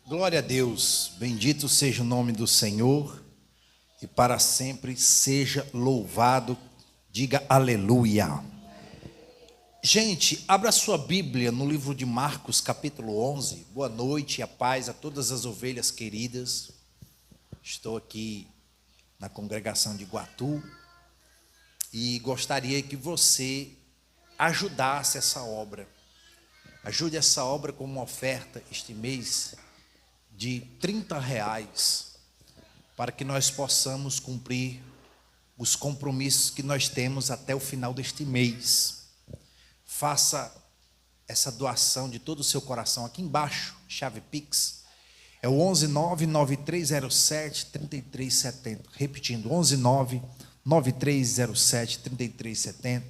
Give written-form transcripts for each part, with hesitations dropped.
Glória a Deus, bendito seja o nome do Senhor e para sempre seja louvado, diga aleluia. Gente, abra sua Bíblia no livro de Marcos, capítulo 11. Boa noite e a paz a todas as ovelhas queridas. Estou aqui na congregação de Iguatu e gostaria que você ajudasse essa obra. Ajude essa obra com uma oferta este mês de R$30, para que nós possamos cumprir os compromissos que nós temos até o final deste mês. Faça essa doação de todo o seu coração aqui embaixo, chave Pix, é o 11993073370, repetindo, 11993073370,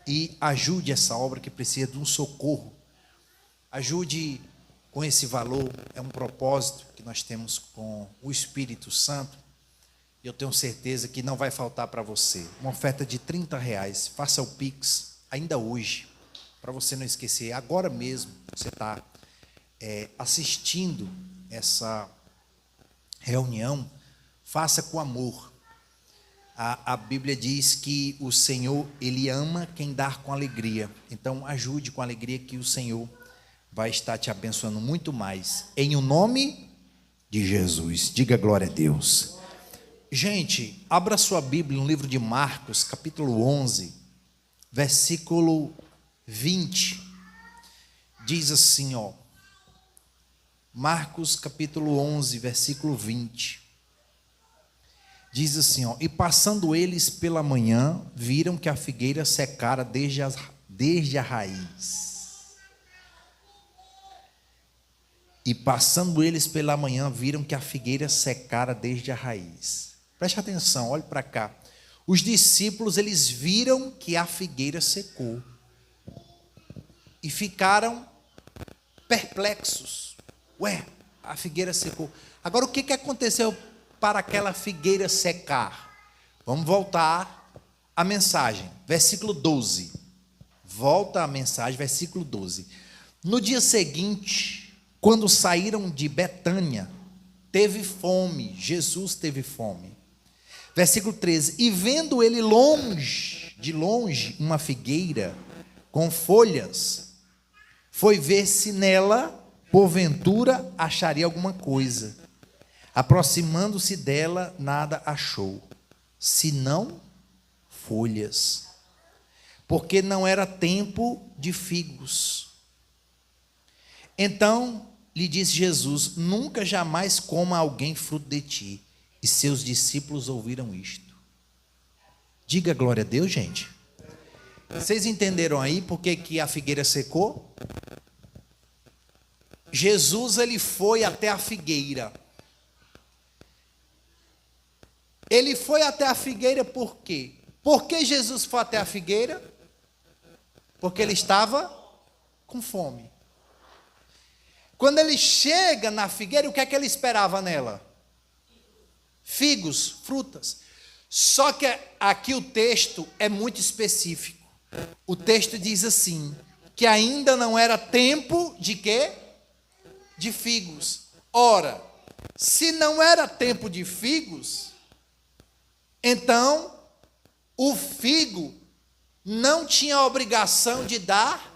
e ajude essa obra que precisa de um socorro. Ajude com esse valor, é um propósito que nós temos com o Espírito Santo, e eu tenho certeza que não vai faltar para você. Uma oferta de R$30, faça o Pix ainda hoje, para você não esquecer. Agora mesmo você está assistindo essa reunião, faça com amor. A Bíblia diz que o Senhor, Ele ama quem dá com alegria. Então ajude com alegria, que o Senhor vai estar te abençoando muito mais, em o nome de Jesus. Diga glória a Deus. Gente, abra sua Bíblia no livro de Marcos, capítulo 11, versículo 20. Diz assim, Marcos capítulo 11, versículo 20. Diz assim, e passando eles pela manhã, viram que a figueira secara desde a raiz. E passando eles pela manhã, viram que a figueira secara desde a raiz. Preste atenção, olhe para cá. Os discípulos, eles viram que a figueira secou. E ficaram perplexos. Ué, a figueira secou. Agora, o que aconteceu para aquela figueira secar? Vamos voltar à mensagem. Versículo 12. Volta à mensagem, versículo 12. No dia seguinte, quando saíram de Betânia, teve fome, Jesus teve fome. Versículo 13, e vendo ele de longe, uma figueira com folhas, foi ver se nela, porventura, acharia alguma coisa. Aproximando-se dela, nada achou, senão folhas, porque não era tempo de figos. Então lhe disse Jesus, nunca jamais coma alguém fruto de ti. E seus discípulos ouviram isto. Diga glória a Deus, gente. Vocês entenderam aí por que a figueira secou? Jesus, ele foi até a figueira. Ele foi até a figueira por quê? Por que Jesus foi até a figueira? Porque ele estava com fome. Quando ele chega na figueira, o que é que ele esperava nela? Figos, frutas. Só que aqui o texto é muito específico. O texto diz assim, que ainda não era tempo de quê? De figos. Ora, se não era tempo de figos, então o figo não tinha a obrigação de dar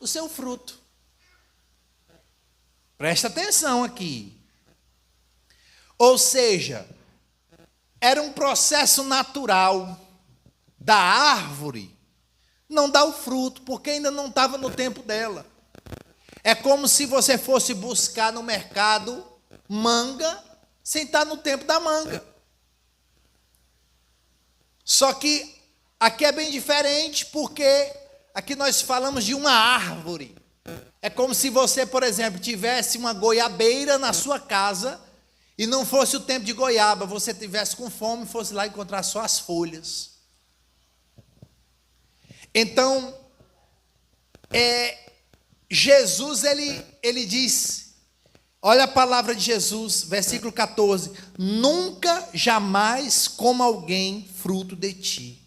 o seu fruto. Presta atenção aqui. Ou seja, era um processo natural da árvore não dar o fruto, porque ainda não estava no tempo dela. É como se você fosse buscar no mercado manga sem estar no tempo da manga. Só que aqui é bem diferente, porque aqui nós falamos de uma árvore. É como se você, por exemplo, tivesse uma goiabeira na sua casa e não fosse o tempo de goiaba, você tivesse com fome e fosse lá encontrar só as folhas. Então, Jesus, ele diz, olha a palavra de Jesus, versículo 14, nunca jamais coma alguém fruto de ti.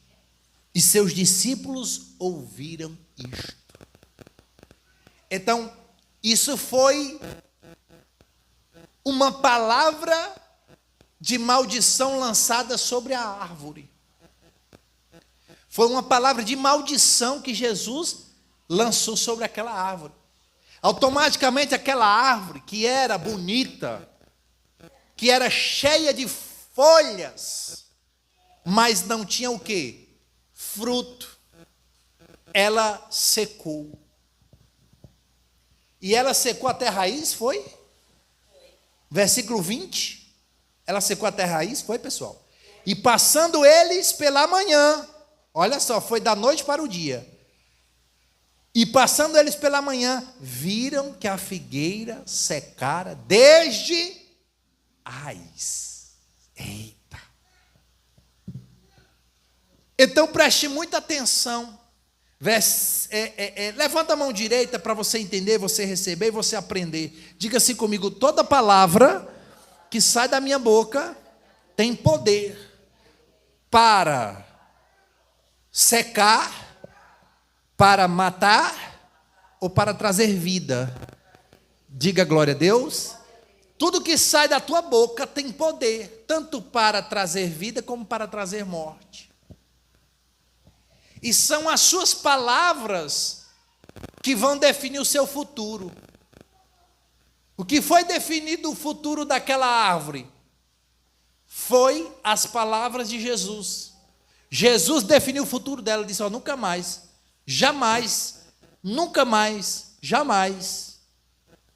E seus discípulos ouviram isto. Então, isso foi uma palavra de maldição lançada sobre a árvore. Foi uma palavra de maldição que Jesus lançou sobre aquela árvore. Automaticamente aquela árvore, que era bonita, que era cheia de folhas, mas não tinha o quê? Fruto. Ela secou. E ela secou até a raiz, foi? Versículo 20. Ela secou até a raiz, foi, pessoal? E passando eles pela manhã, olha só, foi da noite para o dia. E passando eles pela manhã, viram que a figueira secara desde a raiz. Eita! Então preste muita atenção. Levanta a mão direita para você entender, você receber e você aprender. Diga assim comigo: toda palavra que sai da minha boca tem poder para secar, para matar ou para trazer vida. Diga glória a Deus. Tudo que sai da tua boca tem poder, tanto para trazer vida como para trazer morte. E são as suas palavras que vão definir o seu futuro. O que foi definido o futuro daquela árvore foi as palavras de Jesus. Jesus definiu o futuro dela, disse: ó, nunca mais, jamais, nunca mais, jamais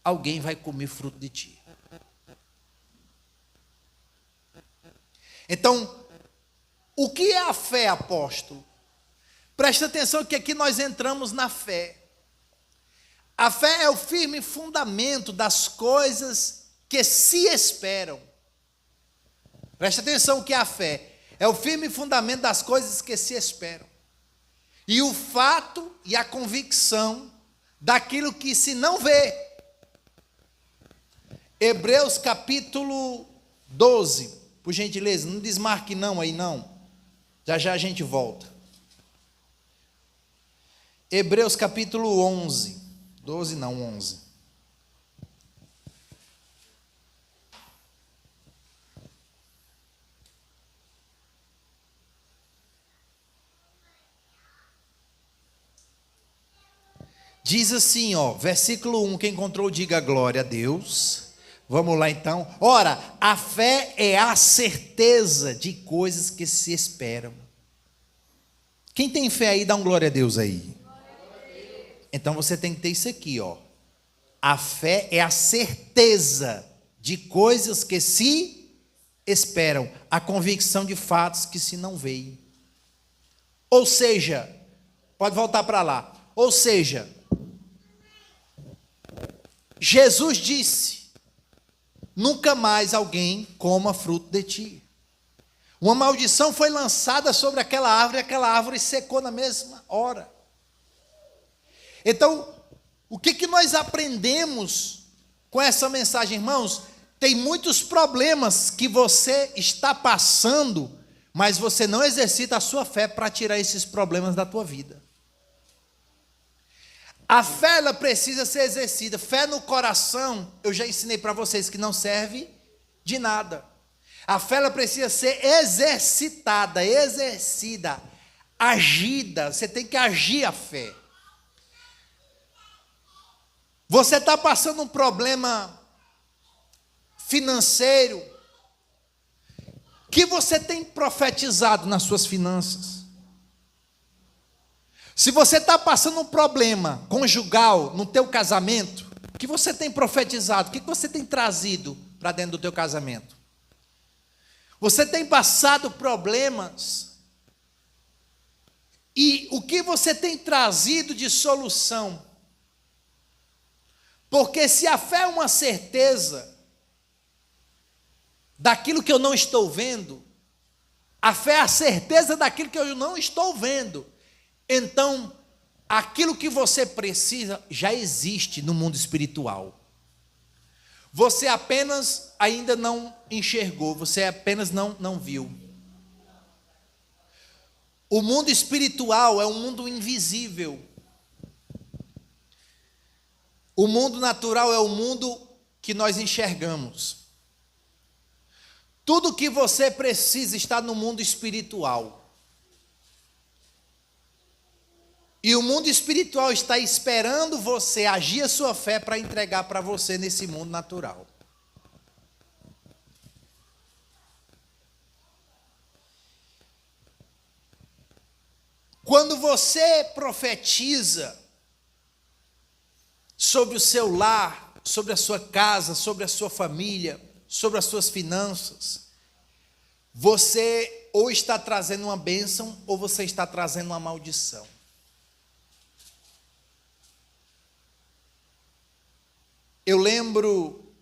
alguém vai comer fruto de ti. Então, o que é a fé, apóstolo? Presta atenção que aqui nós entramos na fé. A fé é o firme fundamento das coisas que se esperam. Presta atenção que a fé é o firme fundamento das coisas que se esperam. E o fato e a convicção daquilo que se não vê. Hebreus capítulo 12. Por gentileza, não desmarque não aí não. Já já a gente volta. Hebreus capítulo 11. 12 não, 11. Diz assim, ó, versículo 1, quem encontrou diga glória a Deus. Vamos lá então. Ora, a fé é a certeza de coisas que se esperam. Quem tem fé aí, dá um glória a Deus aí. Então você tem que ter isso aqui, ó. A fé é a certeza de coisas que se esperam, a convicção de fatos que se não veem. Ou seja, pode voltar para lá. Ou seja, Jesus disse: nunca mais alguém coma fruto de ti. Uma maldição foi lançada sobre aquela árvore, e aquela árvore secou na mesma hora. Então, o que nós aprendemos com essa mensagem, irmãos? Tem muitos problemas que você está passando, mas você não exercita a sua fé para tirar esses problemas da tua vida. A fé, ela precisa ser exercida. Fé no coração, eu já ensinei para vocês que não serve de nada. A fé, ela precisa ser exercitada, exercida, agida. Você tem que agir a fé. Você está passando um problema financeiro. O que você tem profetizado nas suas finanças? Se você está passando um problema conjugal no teu casamento, o que você tem profetizado? O que você tem trazido para dentro do teu casamento? Você tem passado problemas e o que você tem trazido de solução? Porque se a fé é uma certeza daquilo que eu não estou vendo, a fé é a certeza daquilo que eu não estou vendo. Então, aquilo que você precisa já existe no mundo espiritual. Você apenas ainda não enxergou, você apenas não viu. O mundo espiritual é um mundo invisível. O mundo natural é o mundo que nós enxergamos. Tudo que você precisa está no mundo espiritual. E o mundo espiritual está esperando você agir a sua fé para entregar para você nesse mundo natural. Quando você profetiza sobre o seu lar, sobre a sua casa, sobre a sua família, sobre as suas finanças, você ou está trazendo uma bênção ou você está trazendo uma maldição. Eu lembro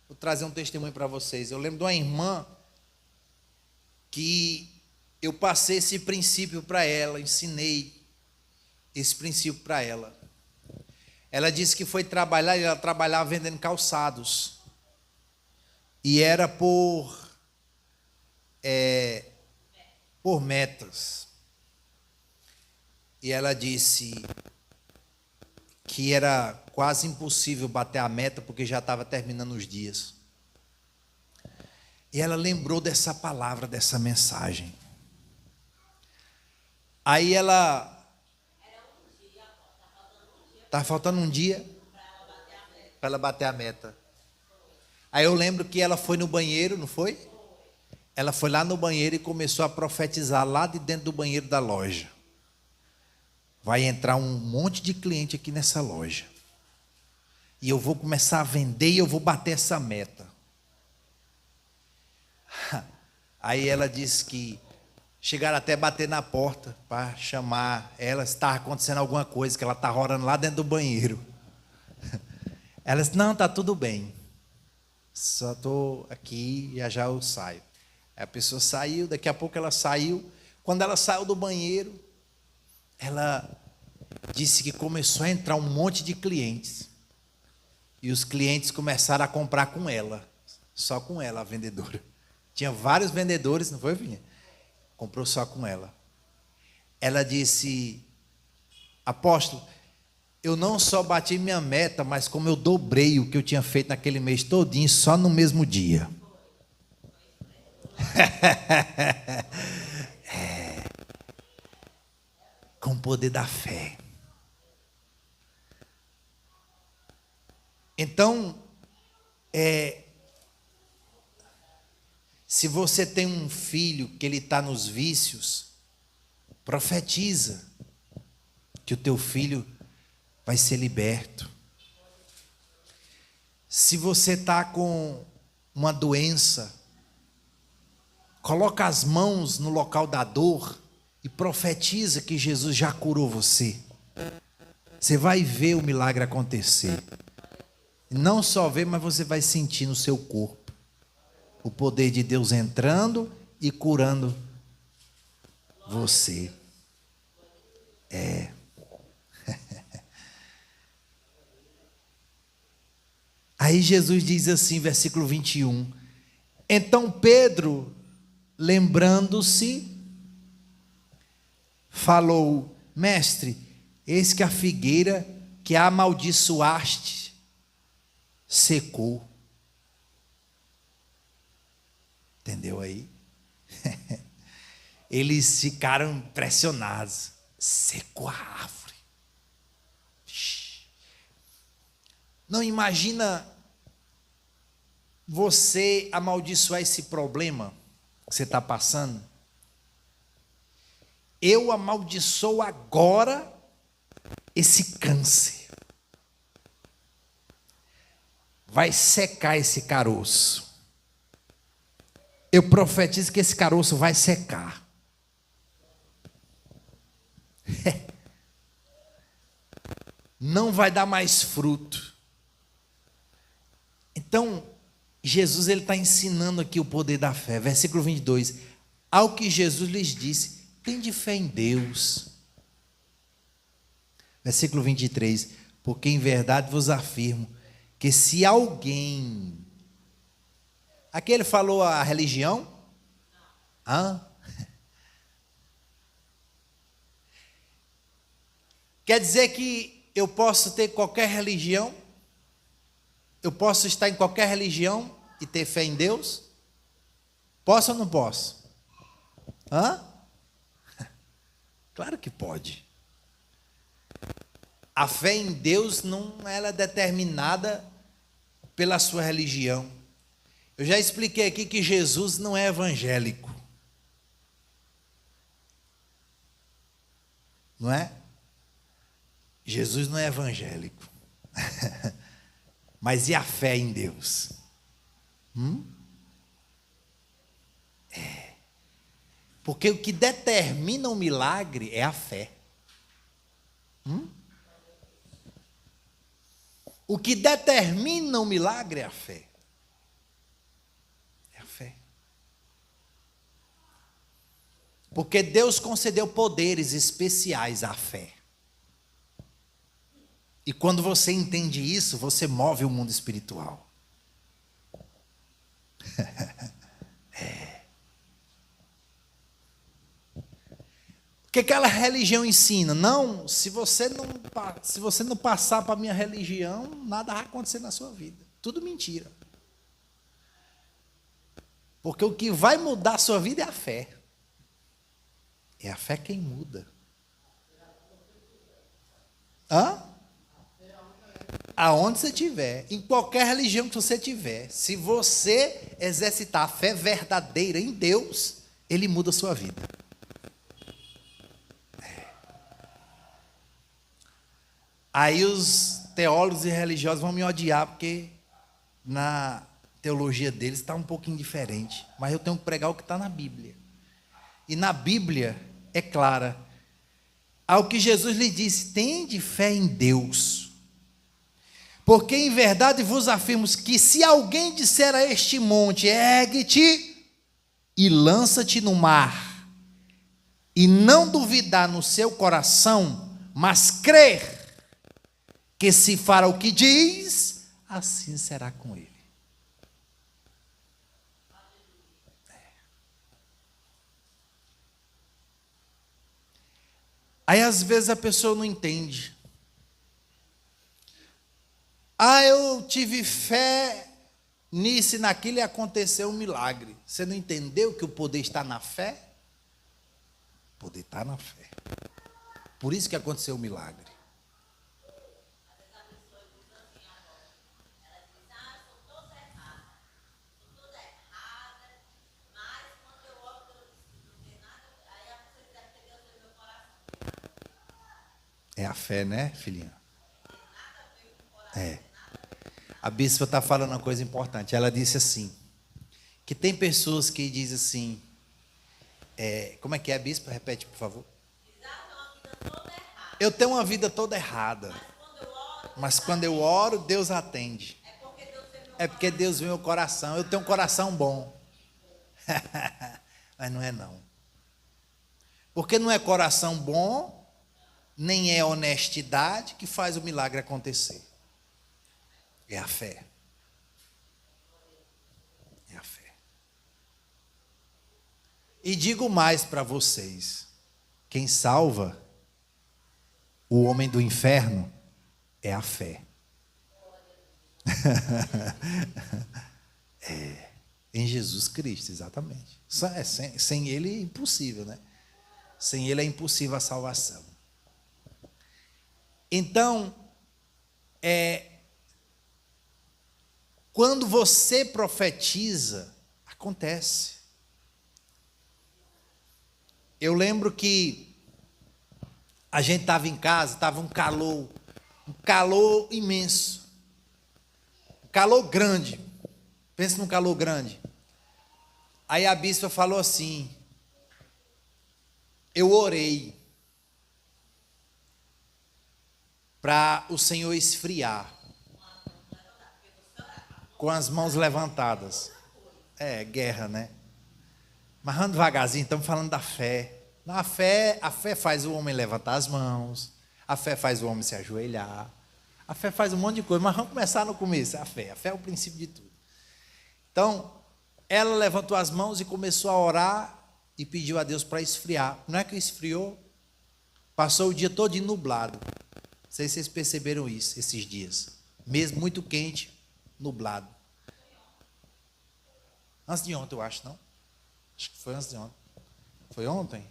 vou trazer um testemunho para vocês. Eu lembro de uma irmã que eu passei esse princípio para ela, ensinei esse princípio para ela. Ela disse que foi trabalhar, e ela trabalhava vendendo calçados. E era por metas. E ela disse que era quase impossível bater a meta, porque já estava terminando os dias. E ela lembrou dessa palavra, dessa mensagem. Aí ela... Está faltando um dia para ela bater a meta. Aí eu lembro que ela foi no banheiro, não foi? Ela foi lá no banheiro e começou a profetizar lá de dentro do banheiro da loja. Vai entrar um monte de cliente aqui nessa loja. E eu vou começar a vender e eu vou bater essa meta. Aí ela disse que chegaram até a bater na porta para chamar ela, se estava acontecendo alguma coisa, que ela estava orando lá dentro do banheiro. Ela disse, não, está tudo bem. Só estou aqui e já eu saio. Aí a pessoa saiu, daqui a pouco ela saiu. Quando ela saiu do banheiro, ela disse que começou a entrar um monte de clientes. E os clientes começaram a comprar com ela. Só com ela, a vendedora. Tinha vários vendedores, não foi, Vinha? Comprou só com ela. Ela disse, apóstolo, eu não só bati minha meta, mas como eu dobrei o que eu tinha feito naquele mês todinho, só no mesmo dia. Com o poder da fé. Então, se você tem um filho que ele está nos vícios, profetiza que o teu filho vai ser liberto. Se você está com uma doença, coloca as mãos no local da dor e profetiza que Jesus já curou você. Você vai ver o milagre acontecer. Não só ver, mas você vai sentir no seu corpo o poder de Deus entrando e curando você. Aí Jesus diz assim, versículo 21. Então Pedro, lembrando-se, falou, mestre, eis que a figueira que amaldiçoaste secou. Entendeu aí? Eles ficaram impressionados. Secou a árvore. Não imagina você amaldiçoar esse problema que você está passando. Eu amaldiçoo agora esse câncer. Vai secar esse caroço. Eu profetizo que esse caroço vai secar. Não vai dar mais fruto. Então, Jesus está ensinando aqui o poder da fé. Versículo 22. Ao que Jesus lhes disse, tende fé em Deus. Versículo 23. Porque em verdade vos afirmo, que se alguém... Aqui ele falou a religião? Quer dizer que eu posso ter qualquer religião? Eu posso estar em qualquer religião e ter fé em Deus? Posso ou não posso? Hã? Claro que pode. A fé em Deus não ela é determinada pela sua religião. Eu já expliquei aqui que Jesus não é evangélico. Não é? Jesus não é evangélico. Mas e a fé em Deus? Porque o que determina o milagre é a fé. O que determina o milagre é a fé. É a fé. Porque Deus concedeu poderes especiais à fé. E quando você entende isso, você move o mundo espiritual. O que aquela religião ensina? Não, se você não passar para a minha religião, nada vai acontecer na sua vida. Tudo mentira. Porque o que vai mudar a sua vida é a fé. É a fé quem muda. Hã? Aonde você estiver, em qualquer religião que você tiver, se você exercitar a fé verdadeira em Deus, Ele muda a sua vida. Aí os teólogos e religiosos vão me odiar, porque na teologia deles está um pouquinho diferente. Mas eu tenho que pregar o que está na Bíblia. E na Bíblia é clara. Ao que Jesus lhe disse, tende fé em Deus. Porque em verdade vos afirmo que se alguém disser a este monte, ergue-te e lança-te no mar, e não duvidar no seu coração, mas crer que se fará o que diz, assim será com ele. Aí às vezes a pessoa não entende. Eu tive fé nisso e naquilo e aconteceu um milagre. Você não entendeu que o poder está na fé? O poder está na fé. Por isso que aconteceu o milagre. É a fé, né, filhinha? É. A bispa está falando uma coisa importante. Ela disse assim, que tem pessoas que dizem assim, como é que é, bispa? Repete, por favor. Eu tenho uma vida toda errada. Mas quando eu oro, Deus atende. É porque Deus vê meu coração. Eu tenho um coração bom. Mas não é não. Porque não é coração bom, nem é honestidade que faz o milagre acontecer. É a fé. É a fé. E digo mais para vocês. Quem salva o homem do inferno é a fé. Em Jesus Cristo, exatamente. Sem Ele é impossível, né? Sem Ele é impossível a salvação. Então, quando você profetiza, acontece. Eu lembro que a gente estava em casa, estava um calor imenso, um calor grande. Pensa num calor grande. Aí a bispa falou assim, eu orei para o Senhor esfriar, com as mãos levantadas. Guerra, né? Mas vamos devagarzinho, estamos falando da fé. A fé faz o homem levantar as mãos, a fé faz o homem se ajoelhar, a fé faz um monte de coisa, mas vamos começar no começo. A fé é o princípio de tudo. Então, ela levantou as mãos e começou a orar e pediu a Deus para esfriar. Não é que esfriou? Passou o dia todo nublado. sei se vocês perceberam isso esses dias. Mesmo muito quente, nublado. Antes de ontem, eu acho, não? Acho que foi antes de ontem. Foi ontem?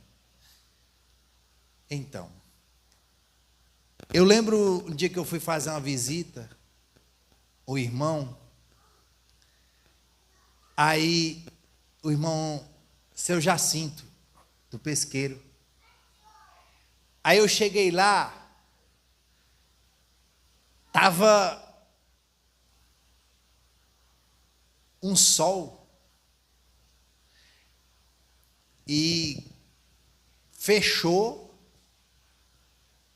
Então, eu lembro um dia que eu fui fazer uma visita, o irmão, aí o irmão, seu Jacinto, do pesqueiro. Aí eu cheguei lá, estava um sol e fechou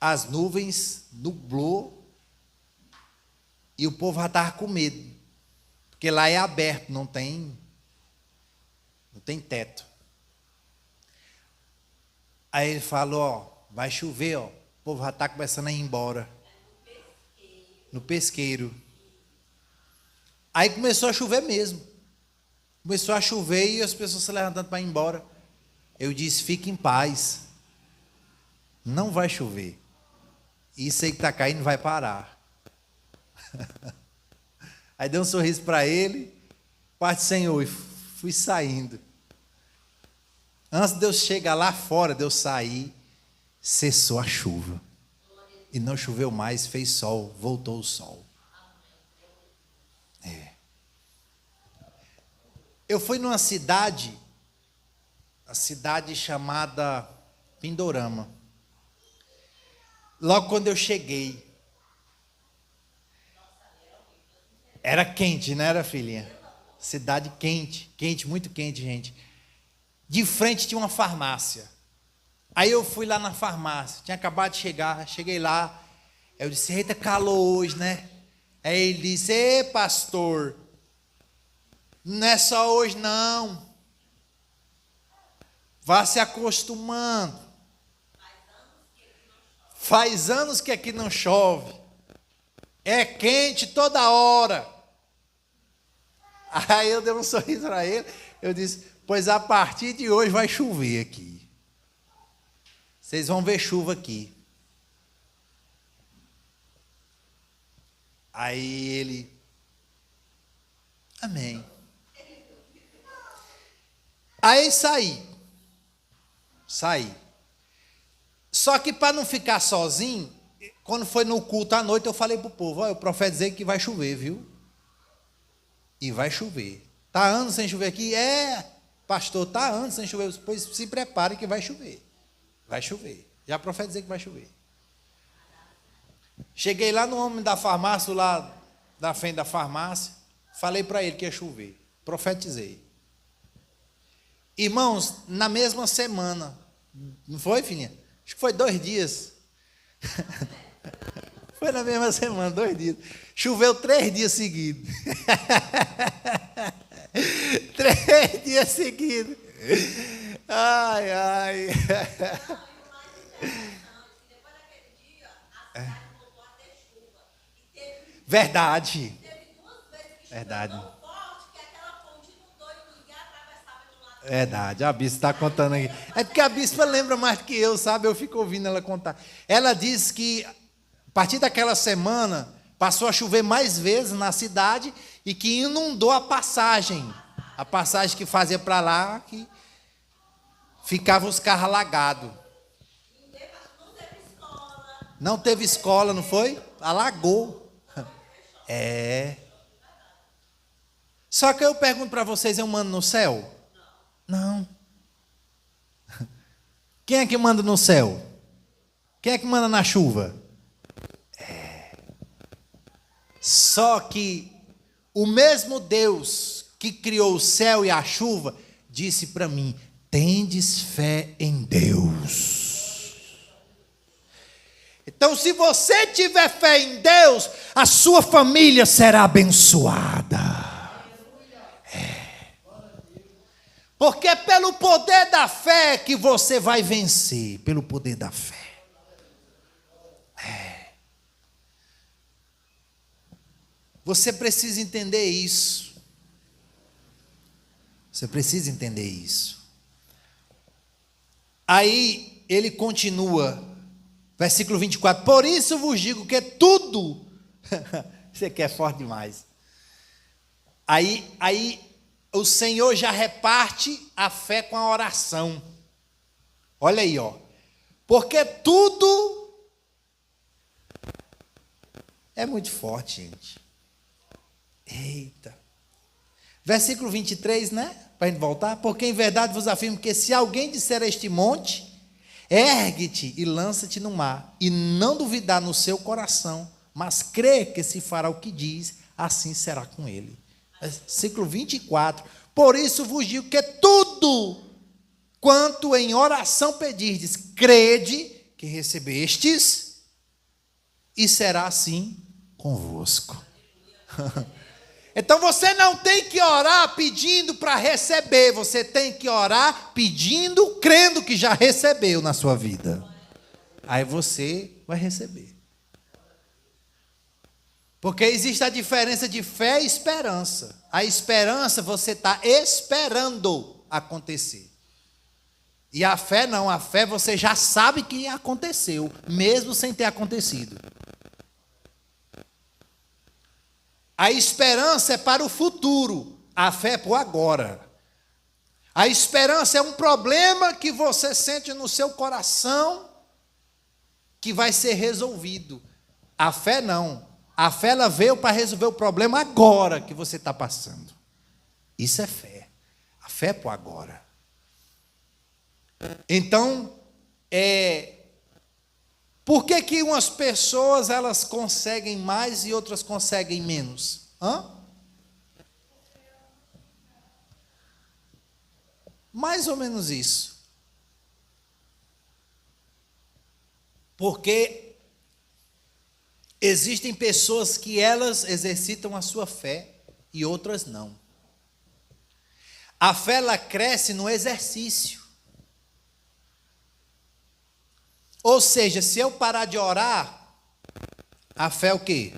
as nuvens, nublou, e o povo já estava com medo, porque lá é aberto, não tem teto. Aí ele falou, ó, vai chover, ó, o povo já está começando a ir embora. No pesqueiro. Aí começou a chover mesmo. Começou a chover e as pessoas se levantando para ir embora. Eu disse, fique em paz. Não vai chover. Isso aí que está caindo vai parar. Aí dei um sorriso para ele, Pai do Senhor, e fui saindo. Antes de eu chegar lá fora, de eu sair, cessou a chuva. E não choveu mais, fez sol, voltou o sol. Eu fui numa cidade, a cidade chamada Pindorama. Logo quando eu cheguei, era quente, não era, filhinha? Cidade quente, quente, muito quente, gente. De frente tinha uma farmácia. Aí eu fui lá na farmácia, tinha acabado de chegar, cheguei lá, eu disse, eita, calor hoje, né? Aí ele disse, ê pastor, não é só hoje não, vá se acostumando, faz anos que aqui não chove, é quente toda hora. Aí eu dei um sorriso para ele, eu disse, pois a partir de hoje vai chover aqui. Vocês vão ver chuva aqui. Aí ele, amém. Aí saí. Só que para não ficar sozinho, quando foi no culto à noite, eu falei para o povo, olha, o profeta dizer que vai chover, viu? E vai chover. Está anos sem chover aqui? É, pastor, está anos sem chover. Pois se prepare que vai chover. Vai chover. Já profetizei que vai chover. Cheguei lá no homem da farmácia, lá da frente da farmácia, falei para ele que ia chover. Profetizei. Irmãos, na mesma semana, não foi, filhinha? Acho que foi 2 dias. Foi na mesma semana, 2 dias. Choveu 3 dias seguidos. 3 dias seguidos. Ai, ai. Verdade. Verdade. Verdade, a bispa está contando aqui. É porque a bispa lembra mais do que eu, sabe? Eu fico ouvindo ela contar. Ela diz que, a partir daquela semana, passou a chover mais vezes na cidade e que inundou a passagem. A passagem que fazia para lá, que ficava os carros alagados. Não teve escola, não foi? Alagou. É. Só que eu pergunto para vocês, eu mando no céu? Não. Quem é que manda no céu? Quem é que manda na chuva? Só que o mesmo Deus que criou o céu e a chuva disse para mim, tendes fé em Deus. Então, se você tiver fé em Deus, a sua família será abençoada. Porque é pelo poder da fé que você vai vencer. Pelo poder da fé. Você precisa entender isso. Você precisa entender isso. Aí ele continua Versículo 24. Por isso vos digo que tudo. Você quer forte demais. Aí o Senhor já reparte a fé com a oração. Olha aí, ó. Porque tudo é muito forte, gente. Eita. Versículo 23, né? Para a gente voltar. Porque em verdade vos afirmo que se alguém disser a este monte, ergue-te e lança-te no mar, e não duvidar no seu coração, mas crê que se fará o que diz, assim será com ele. Versículo 24. Por isso vos digo que tudo quanto em oração pedirdes, crede que recebestes, e será assim convosco. Então você não tem que orar pedindo para receber, você tem que orar pedindo, crendo que já recebeu na sua vida. Aí você vai receber. Porque existe a diferença de fé e esperança. A esperança você está esperando acontecer. E a fé não, a fé você já sabe que aconteceu, mesmo sem ter acontecido. A esperança é para o futuro, a fé é para o agora. A esperança é um problema que você sente no seu coração que vai ser resolvido. A fé não. A fé ela veio para resolver o problema agora que você está passando. Isso é fé. A fé é para o agora. Então, por que umas pessoas elas conseguem mais e outras conseguem menos? Mais ou menos isso. Porque existem pessoas que elas exercitam a sua fé e outras não. A fé ela cresce no exercício. Ou seja, se eu parar de orar, a fé é o quê?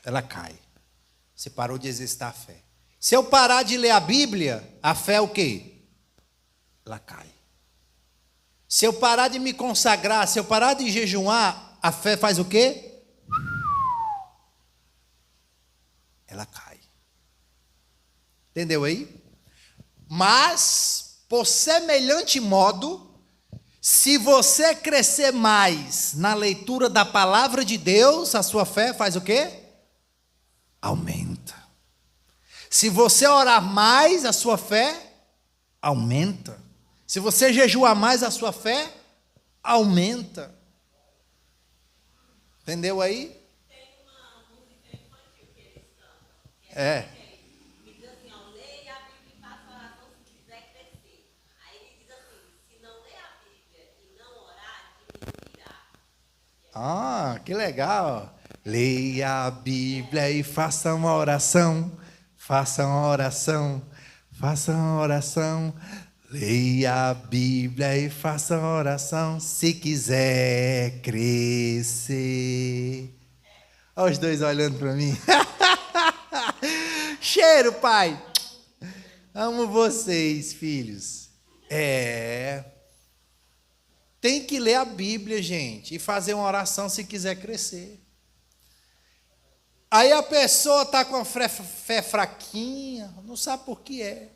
Ela cai. Você parou de exercitar a fé. Se eu parar de ler a Bíblia, a fé é o quê? Ela cai. Se eu parar de me consagrar, se eu parar de jejuar, a fé faz o quê? Ela cai. Entendeu aí? Mas, por semelhante modo, se você crescer mais na leitura da palavra de Deus, a sua fé faz o quê? Aumenta. Se você orar mais, a sua fé aumenta. Se você jejuar mais, a sua fé aumenta. Entendeu aí? Tem uma música infantil que eles cantam. Me diz assim, ó, leia a Bíblia e faça oração se quiser crescer. Aí ele diz assim, se não ler a Bíblia e não orar, diminuirá. Que legal. Leia a Bíblia e faça uma oração. Faça uma oração. Faça uma oração. Leia a Bíblia e faça uma oração se quiser crescer. Olha os dois olhando para mim. Cheiro, pai. Amo vocês, filhos. Tem que ler a Bíblia, gente, e fazer uma oração se quiser crescer. Aí a pessoa está com a fé fraquinha, não sabe por que é.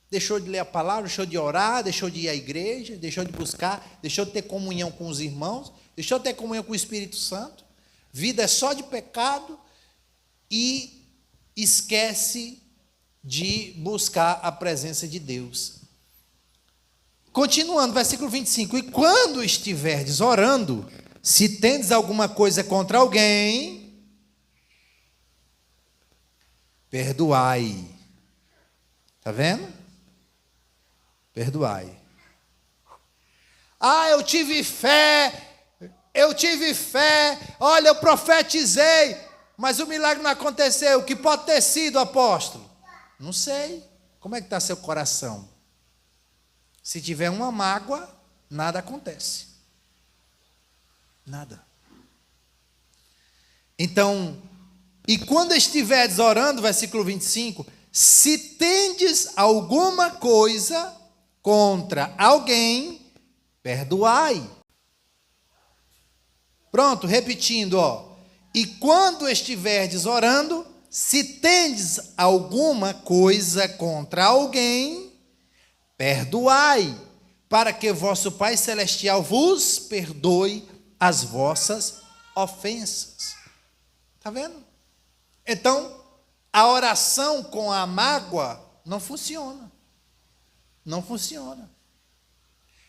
Deixou de ler a palavra, deixou de orar, deixou de ir à igreja, deixou de buscar, deixou de ter comunhão com os irmãos, deixou de ter comunhão com o Espírito Santo. Vida é só de pecado e esquece de buscar a presença de Deus. Continuando, versículo 25. E quando estiverdes orando, se tendes alguma coisa contra alguém, perdoai. Está vendo? Perdoai. Eu tive fé, olha, eu profetizei, mas o milagre não aconteceu. O que pode ter sido, apóstolo? Não sei. Como é que está seu coração? Se tiver uma mágoa, nada acontece. Nada. Então, e quando estiveres orando, versículo 25, se tendes alguma coisa contra alguém, perdoai. Pronto, repetindo, ó. E quando estiverdes orando, se tendes alguma coisa contra alguém, perdoai, para que vosso Pai Celestial vos perdoe as vossas ofensas. Está vendo? Então, a oração com a mágoa não funciona. Não funciona.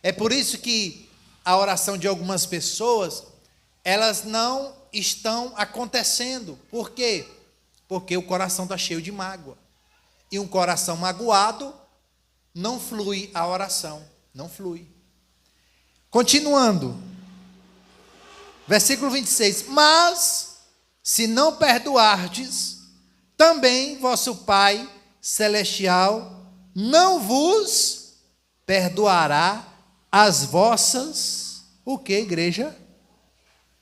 É por isso que a oração de algumas pessoas, elas não estão acontecendo. Por quê? Porque o coração está cheio de mágoa. E um coração magoado, não flui a oração. Não flui. Continuando. Versículo 26. Mas, se não perdoardes, também vosso Pai Celestial não vos perdoará as vossas, o que, igreja?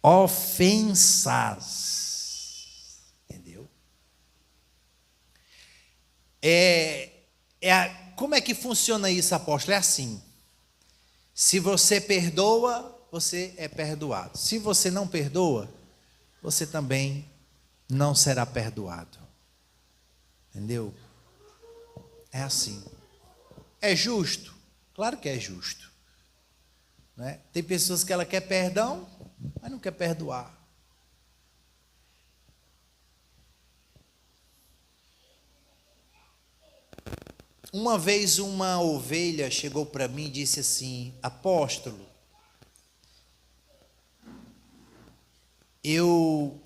Ofensas. Entendeu? Como é que funciona isso, apóstolo? É assim. Se você perdoa, você é perdoado. Se você não perdoa, você também não será perdoado. Entendeu? É assim. É justo? Claro que é justo. Né? Tem pessoas que ela quer perdão, mas não quer perdoar. Uma vez uma ovelha chegou para mim e disse assim: apóstolo, eu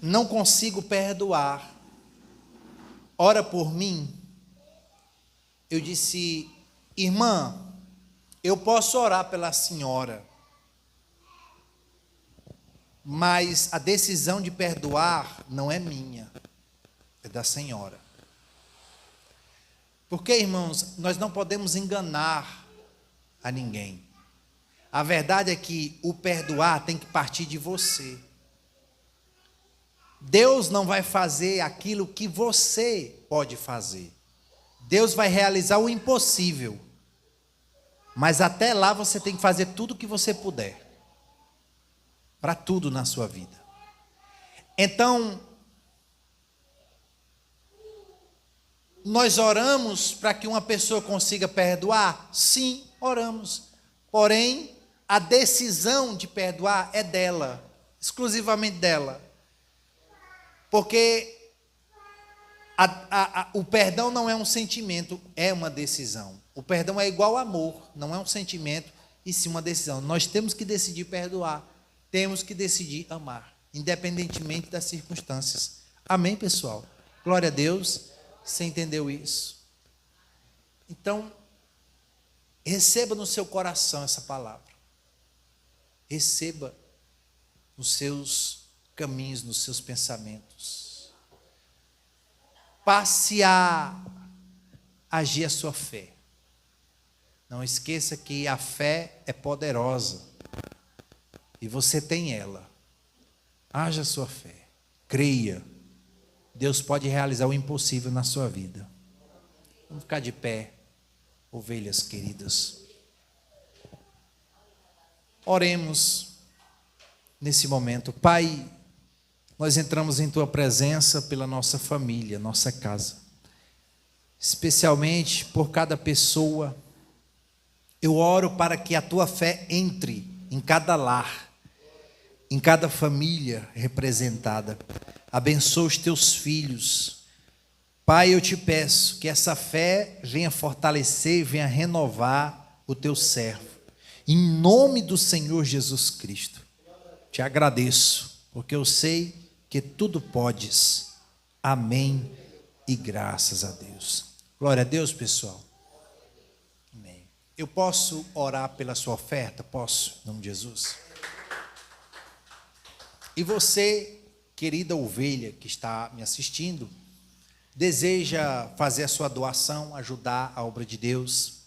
não consigo perdoar. Ora por mim. Eu disse: irmã, eu posso orar pela senhora, mas a decisão de perdoar não é minha, é da senhora. Porque, irmãos, nós não podemos enganar a ninguém. A verdade é que o perdoar tem que partir de você. Deus não vai fazer aquilo que você pode fazer. Deus vai realizar o impossível. Mas até lá você tem que fazer tudo o que você puder. Para tudo na sua vida. Então, nós oramos para que uma pessoa consiga perdoar? Sim, oramos. Porém, a decisão de perdoar é dela, exclusivamente dela. Porque o perdão não é um sentimento, é uma decisão. O perdão é igual ao amor, não é um sentimento, e sim uma decisão. Nós temos que decidir perdoar, temos que decidir amar, independentemente das circunstâncias. Amém, pessoal? Glória a Deus. Você entendeu isso? Então, receba no seu coração essa palavra. Receba nos seus caminhos, nos seus pensamentos. Passe a agir a sua fé. Não esqueça que a fé é poderosa. E você tem ela. Haja a sua fé. Creia. Deus pode realizar o impossível na sua vida. Vamos ficar de pé, ovelhas queridas. Oremos nesse momento. Pai, nós entramos em Tua presença pela nossa família, nossa casa. Especialmente por cada pessoa. Eu oro para que a Tua fé entre em cada lar, em cada família representada. Abençoa os Teus filhos. Pai, eu te peço que essa fé venha fortalecer, venha renovar o Teu servo. Em nome do Senhor Jesus Cristo. Te agradeço, porque eu sei que tudo podes. Amém e graças a Deus. Glória a Deus, pessoal. Amém. Eu posso orar pela sua oferta? Posso, em nome de Jesus. E você, querida ovelha que está me assistindo, deseja fazer a sua doação, ajudar a obra de Deus?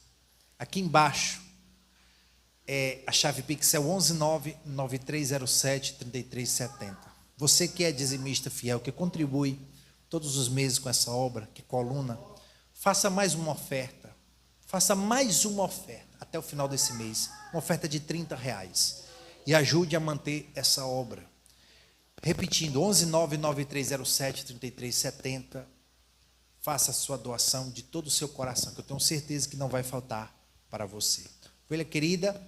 Aqui embaixo, a chave Pix é 11993073370. Você que é dizimista fiel, que contribui todos os meses com essa obra, que coluna, faça mais uma oferta. Faça mais uma oferta até o final desse mês. Uma oferta de R$30. e ajude a manter essa obra. Repetindo, 11993073370. Faça a sua doação de todo o seu coração, que eu tenho certeza que não vai faltar para você. Ovelha querida,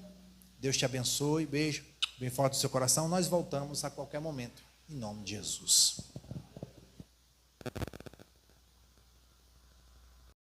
Deus te abençoe. Beijo bem forte no seu coração. Nós voltamos a qualquer momento, em nome de Jesus.